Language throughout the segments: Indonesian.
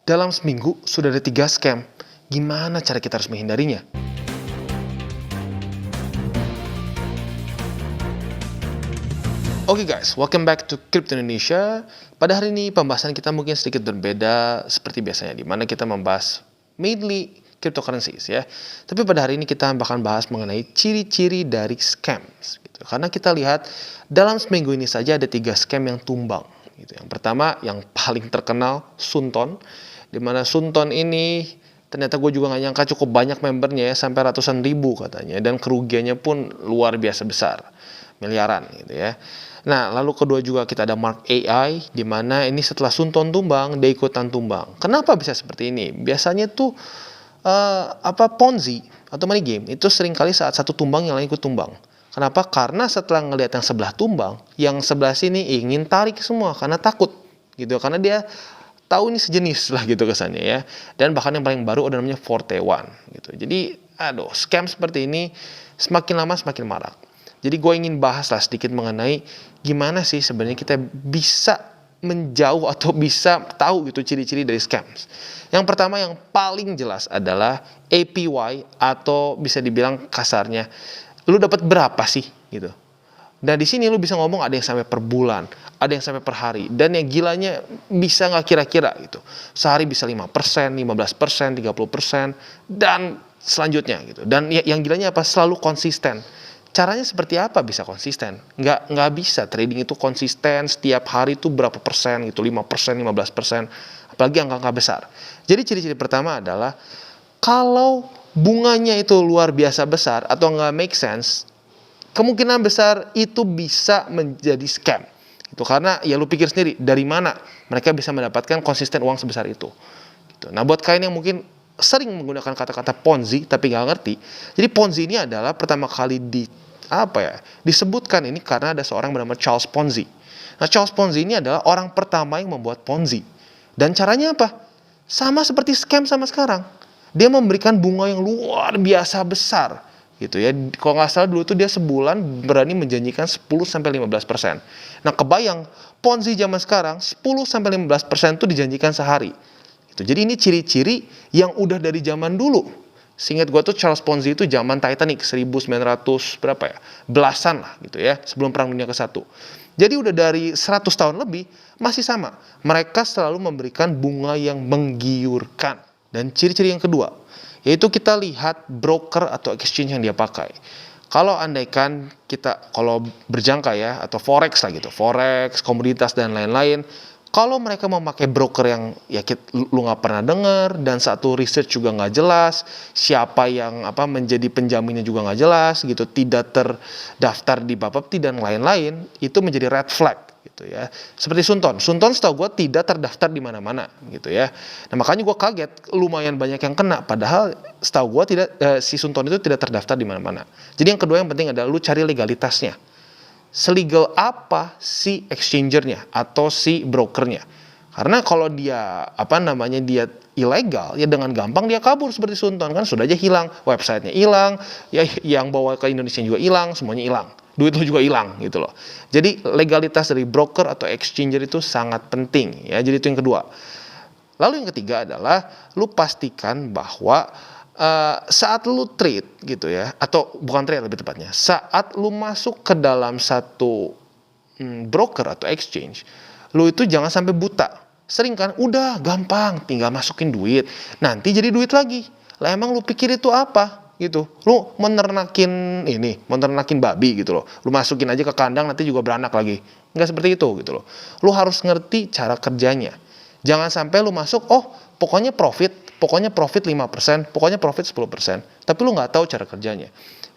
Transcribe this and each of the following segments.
Dalam seminggu sudah ada 3 scam. Gimana cara kita harus menghindarinya? Oke guys, welcome back to Crypto Indonesia. Pada hari ini pembahasan kita mungkin sedikit berbeda seperti biasanya, di mana kita membahas mainly cryptocurrencies ya. Tapi pada hari ini kita bahkan bahas mengenai ciri-ciri dari scams. Gitu. Karena kita lihat dalam seminggu ini saja ada 3 scam yang tumbang. Gitu. Yang pertama, yang paling terkenal, Sunton. Di mana Sunton ini ternyata gue juga gak nyangka cukup banyak membernya ya, sampai ratusan ribu katanya. Dan kerugiannya pun luar biasa besar, miliaran gitu ya. Nah, lalu kedua juga kita ada Mark AI, di mana ini setelah Sunton tumbang, dia ikutan tumbang. Kenapa bisa seperti ini? Biasanya tuh Ponzi atau money game itu seringkali saat satu tumbang yang lain ikut tumbang. Kenapa? Karena setelah ngelihat yang sebelah tumbang, yang sebelah sini ingin tarik semua karena takut gitu. Karena dia tahu ini sejenis lah gitu kesannya ya. Dan bahkan yang paling baru ada namanya Forte One gitu. Jadi scam seperti ini semakin lama semakin marak. Jadi gue ingin bahas lah sedikit mengenai gimana sih sebenarnya kita bisa menjauh atau bisa tahu gitu ciri-ciri dari scams. Yang pertama yang paling jelas adalah APY atau bisa dibilang kasarnya, lu dapat berapa sih gitu. Nah di sini lu bisa ngomong ada yang sampai per bulan, ada yang sampai per hari, dan yang gilanya bisa nggak kira-kira gitu. Sehari bisa 5%, 15%, 30%, dan selanjutnya gitu. Dan yang gilanya apa? Selalu konsisten. Caranya seperti apa bisa konsisten? Nggak bisa trading itu konsisten setiap hari itu berapa persen gitu, 5%, 15%, apalagi angka-angka besar. Jadi ciri-ciri pertama adalah kalau bunganya itu luar biasa besar atau nggak make sense, kemungkinan besar itu bisa menjadi scam. Itu karena ya lu pikir sendiri dari mana mereka bisa mendapatkan konsisten uang sebesar itu. Gitu. Nah buat kalian yang mungkin sering menggunakan kata-kata Ponzi tapi nggak ngerti, jadi Ponzi ini adalah pertama kali disebutkan ini karena ada seorang bernama Charles Ponzi. Nah Charles Ponzi ini adalah orang pertama yang membuat Ponzi. Dan caranya apa? Sama seperti scam sama sekarang. Dia memberikan bunga yang luar biasa besar gitu ya. Kalau nggak salah dulu itu dia sebulan berani menjanjikan 10-15%. Nah kebayang Ponzi zaman sekarang 10-15% itu dijanjikan sehari. Jadi ini ciri-ciri yang udah dari zaman dulu. Seingat gue tuh Charles Ponzi itu zaman Titanic 1900 berapa ya? Belasan lah gitu ya, sebelum Perang Dunia ke-1. Jadi udah dari 100 tahun lebih masih sama. Mereka selalu memberikan bunga yang menggiurkan. Dan ciri-ciri yang kedua, yaitu kita lihat broker atau exchange yang dia pakai. Kalau andaikan kalau berjangka ya, atau forex lah gitu, forex, komoditas dan lain-lain, kalau mereka memakai broker yang ya lu nggak pernah dengar dan satu research juga nggak jelas, siapa yang menjadi penjaminnya juga nggak jelas gitu, tidak terdaftar di Bapepti dan lain-lain, itu menjadi red flag gitu ya. Seperti Sunton setahu gue tidak terdaftar di mana-mana gitu ya. Nah makanya gue kaget lumayan banyak yang kena, padahal setahu gue si Sunton itu tidak terdaftar di mana-mana. Jadi yang kedua yang penting adalah lu cari legalitasnya. Selegal apa si exchangernya atau si brokernya. Karena kalau dia dia ilegal, ya dengan gampang dia kabur seperti Sunton kan, sudah aja hilang, websitenya hilang, ya yang bawa ke Indonesia juga hilang, semuanya hilang. Duit lu juga hilang gitu loh. Jadi legalitas dari broker atau exchanger itu sangat penting ya. Jadi itu yang kedua. Lalu yang ketiga adalah lu pastikan bahwa saat lu trade gitu ya, atau bukan trade lebih tepatnya, saat lu masuk ke dalam satu broker atau exchange, lu itu jangan sampai buta. Sering kan, udah gampang, tinggal masukin duit, nanti jadi duit lagi. Lah emang lu pikir itu apa? Gitu, lu menernakin babi gitu loh, lu masukin aja ke kandang nanti juga beranak lagi. Nggak seperti itu gitu loh. Lu harus ngerti cara kerjanya. Jangan sampai lu masuk, pokoknya profit 5%, pokoknya profit 10%, tapi lu nggak tahu cara kerjanya.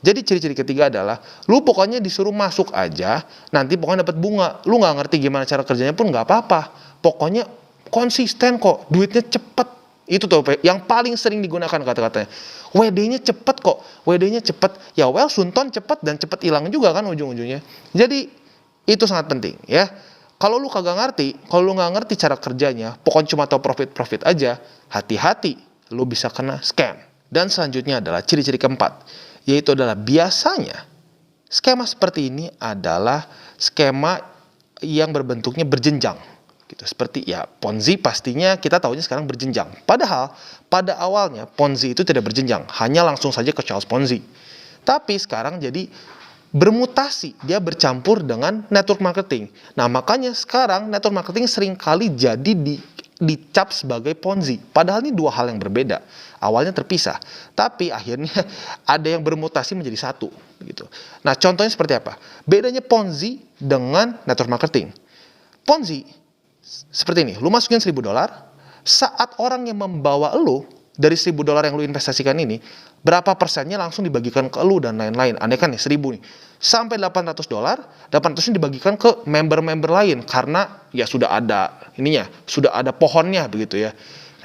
Jadi ciri-ciri ketiga adalah lu pokoknya disuruh masuk aja, nanti pokoknya dapat bunga. Lu nggak ngerti gimana cara kerjanya pun nggak apa-apa. Pokoknya konsisten kok, duitnya cepet. Itu tuh yang paling sering digunakan kata-katanya. WD-nya cepet kok, WD-nya cepet. Ya Sunton cepet dan cepet hilang juga kan ujung-ujungnya. Jadi itu sangat penting ya. Kalau lu kagak ngerti, kalau lu nggak ngerti cara kerjanya, pokoknya cuma tahu profit aja, hati-hati, lu bisa kena scam. Dan selanjutnya adalah ciri-ciri keempat, yaitu adalah biasanya skema seperti ini adalah skema yang berbentuknya berjenjang. gitu. Seperti ya Ponzi pastinya kita tahunya sekarang berjenjang. Padahal pada awalnya Ponzi itu tidak berjenjang, hanya langsung saja ke Charles Ponzi. Tapi sekarang jadi bermutasi, dia bercampur dengan network marketing. Nah makanya sekarang network marketing seringkali jadi dicap sebagai Ponzi. Padahal ini dua hal yang berbeda. Awalnya terpisah, tapi akhirnya ada yang bermutasi menjadi satu. Gitu. Nah contohnya seperti apa? Bedanya Ponzi dengan network marketing. Ponzi seperti ini, lu masukin $1.000, saat orang yang membawa lu dari $1.000 yang lu investasikan ini, berapa persennya langsung dibagikan ke lu dan lain-lain. Andai kan nih 1.000 nih, sampai $800, 800-nya dibagikan ke member-member lain karena ya sudah ada ininya, sudah ada pohonnya begitu ya.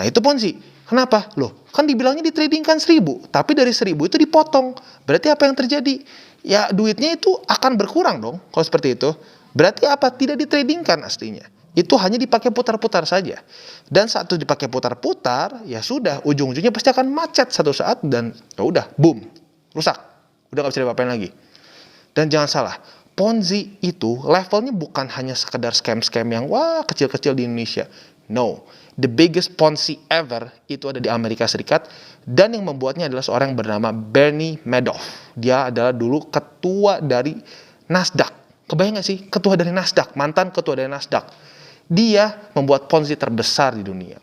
Nah itu Ponzi. Kenapa? Loh, kan dibilangnya ditradingkan 1.000, tapi dari 1.000 itu dipotong. Berarti apa yang terjadi? Ya duitnya itu akan berkurang dong kalau seperti itu. Berarti apa? Tidak ditradingkan aslinya. Itu hanya dipakai putar-putar saja. Dan saat itu dipakai putar-putar, ya sudah, ujung-ujungnya pasti akan macet satu saat dan ya udah, boom, rusak. Udah gak bisa diapa-apain lagi. Dan jangan salah, Ponzi itu levelnya bukan hanya sekedar scam-scam yang wah kecil-kecil di Indonesia. No, the biggest Ponzi ever itu ada di Amerika Serikat dan yang membuatnya adalah seorang yang bernama Bernie Madoff. Dia adalah dulu ketua dari Nasdaq. Kebayang gak sih? Ketua dari Nasdaq, mantan ketua dari Nasdaq. Dia membuat Ponzi terbesar di dunia.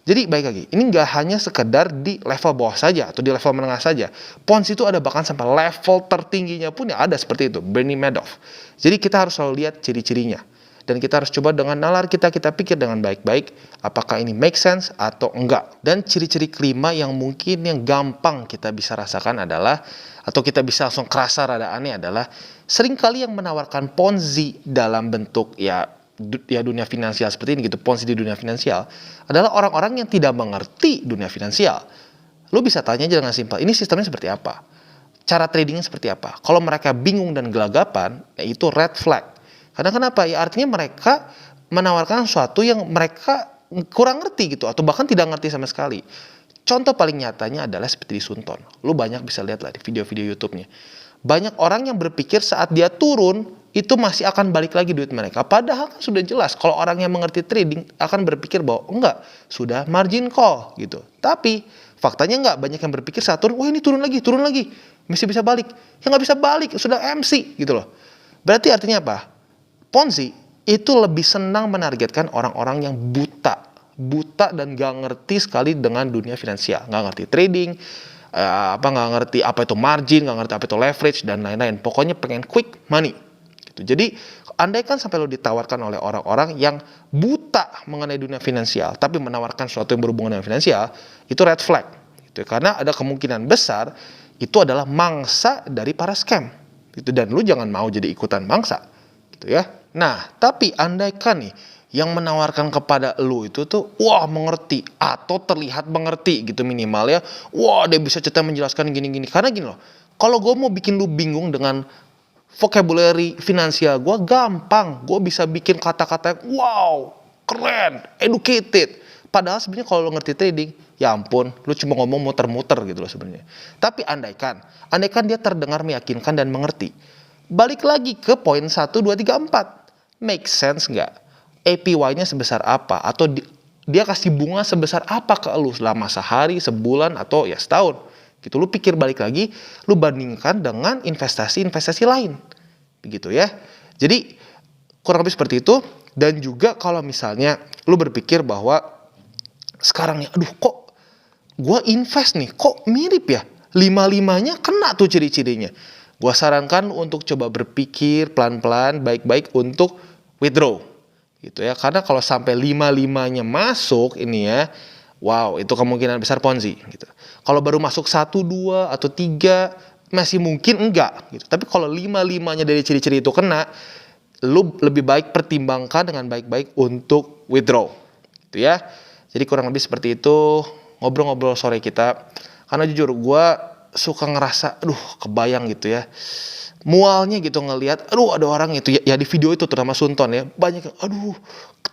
Jadi baik lagi, ini nggak hanya sekedar di level bawah saja atau di level menengah saja. Ponzi itu ada bahkan sampai level tertingginya pun ya ada seperti itu, Bernie Madoff. Jadi kita harus selalu lihat ciri-cirinya. Dan kita harus coba dengan nalar kita pikir dengan baik-baik, apakah ini make sense atau enggak. Dan ciri-ciri kelima yang mungkin yang gampang kita bisa rasakan adalah, atau kita bisa langsung kerasa rada aneh adalah, seringkali yang menawarkan Ponzi dalam bentuk ya dunia finansial seperti ini gitu, Ponzi di dunia finansial adalah orang-orang yang tidak mengerti dunia finansial. Lu bisa tanya aja dengan simpel, ini sistemnya seperti apa? Cara tradingnya seperti apa? Kalau mereka bingung dan gelagapan, ya itu red flag. Karena kenapa? Ya artinya mereka menawarkan sesuatu yang mereka kurang ngerti gitu, atau bahkan tidak ngerti sama sekali. Contoh paling nyatanya adalah seperti di Sunton. Lu banyak bisa lihat lah di video-video YouTube-nya. Banyak orang yang berpikir saat dia turun, itu masih akan balik lagi duit mereka. Padahal kan sudah jelas kalau orang yang mengerti trading akan berpikir bahwa enggak, sudah margin call gitu. Tapi faktanya enggak, banyak yang berpikir saat turun, wah ini turun lagi, masih bisa balik. Ya nggak bisa balik, sudah MC gitu loh. Berarti artinya apa? Ponzi itu lebih senang menargetkan orang-orang yang buta dan gak ngerti sekali dengan dunia finansial, gak ngerti trading, nggak ngerti apa itu margin, nggak ngerti apa itu leverage dan lain-lain. Pokoknya pengen quick money. Jadi, andaikan sampai lo ditawarkan oleh orang-orang yang buta mengenai dunia finansial, tapi menawarkan sesuatu yang berhubungan dengan finansial, itu red flag. Gitu. Karena ada kemungkinan besar itu adalah mangsa dari para scam. Gitu. Dan lo jangan mau jadi ikutan mangsa. Gitu ya. Nah, tapi andaikan nih, yang menawarkan kepada lo itu tuh, wah mengerti, atau terlihat mengerti gitu minimal ya. Wah dia bisa cerita menjelaskan gini-gini. Karena gini loh, kalau gue mau bikin lo bingung dengan vocabulary finansial gue gampang, gue bisa bikin kata-kata yang wow, keren, educated. Padahal sebenarnya kalau lo ngerti trading, ya ampun, lo cuma ngomong muter-muter gitu loh sebenarnya. Tapi andaikan dia terdengar meyakinkan dan mengerti. Balik lagi ke poin 1, 2, 3, 4. Make sense nggak? APY-nya sebesar apa? Atau dia kasih bunga sebesar apa ke lo selama sehari, sebulan, atau ya setahun? Gitu, lu pikir balik lagi, lu bandingkan dengan investasi-investasi lain. Begitu ya. Jadi kurang lebih seperti itu. Dan juga kalau misalnya lu berpikir bahwa sekarang ya, aduh kok gua invest nih, kok mirip ya? 5-5-nya kena tuh ciri-cirinya. Gua sarankan untuk coba berpikir pelan-pelan, baik-baik untuk withdraw. Gitu ya. Karena kalau sampai 5-5-nya masuk ini ya, wow, itu kemungkinan besar Ponzi gitu. Kalau baru masuk 1, 2, atau 3 masih mungkin enggak gitu. Tapi kalau 5-5-nya dari ciri-ciri itu kena, lu lebih baik pertimbangkan dengan baik-baik untuk withdraw. Gitu ya. Jadi kurang lebih seperti itu ngobrol-ngobrol sore kita. Karena jujur gue suka ngerasa aduh kebayang gitu ya. Mualnya gitu ngelihat aduh ada orang itu ya di video itu terutama Sunton ya. Banyak yang aduh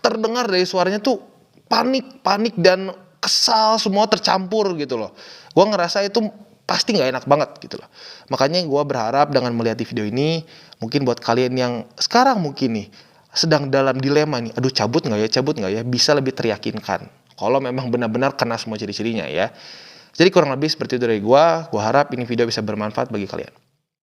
terdengar dari suaranya tuh panik dan kesal semua tercampur gitu loh. Gue ngerasa itu pasti nggak enak banget gitu loh. Makanya gue berharap dengan melihat di video ini, mungkin buat kalian yang sekarang mungkin nih sedang dalam dilema nih, aduh cabut nggak ya, bisa lebih teryakinkan. Kalau memang benar-benar kena semua ciri-cirinya ya. Jadi kurang lebih seperti itu dari gua harap ini video bisa bermanfaat bagi kalian.